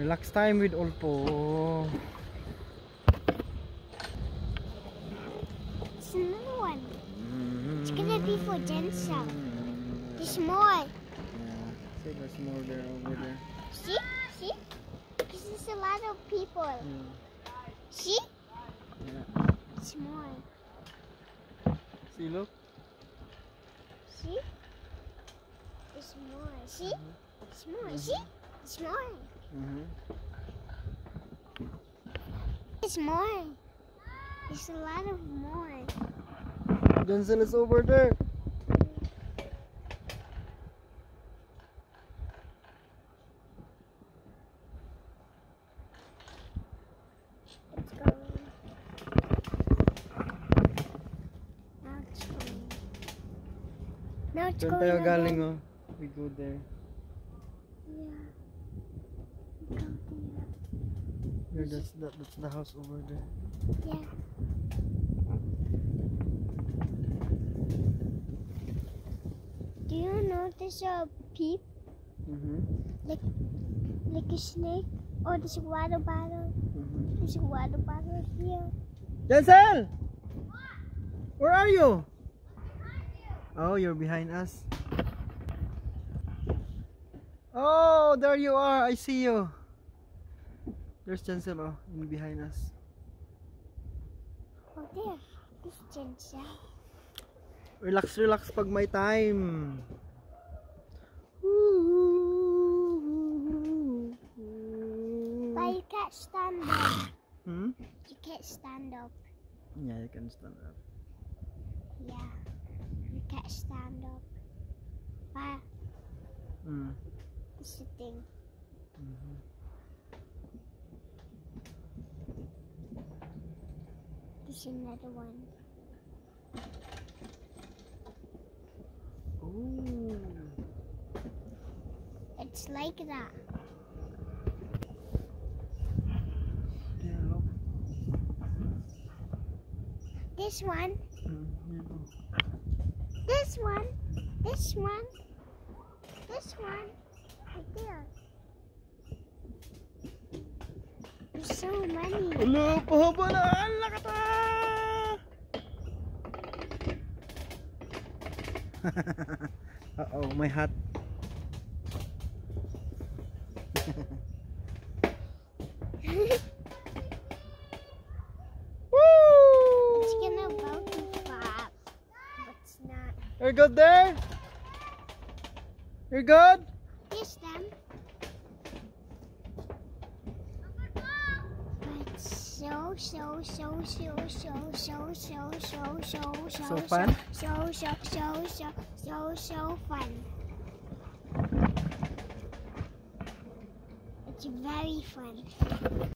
Relax time with Olpo. It's another one. It's gonna be for Denzel. There's more. Yeah. See, there's more there over there. See? See? Because there's a lot of people. Yeah. See? Yeah. It's more. See, look. See? There's more. See? It's more. See? It's more. It's more. There's a lot of more. Denzel is over there. Let's go. Now it's going. Now it's Saan going tayo again. galing, oh? We go there. Yeah. Go there. Here, that's the house over there. Yeah. Do you know there's a peep? Like a snake? Or there's a water bottle? There's a water bottle here. Denzel! Where are you? Oh, you're behind us. Oh, there you are. I see you. There's Denzel, oh, in behind us. Oh, there. This is Denzel. Relax, relax pag may time. But you can't stand up. Hmm? You can't stand up. Yeah, you can stand up. Yeah. You can't stand up. But it's the thing. There's another one. Oh. It's like that. Yeah, look. This one. Yeah. This one. This one. This one. Right there. There's so many. Hello, pahaba na. Lakata! Uh-oh, my hat. Woo! It's gonna go too fast. But it's not. You're good there? You're good? Yes, them. But so fun? So fun. It's very fun.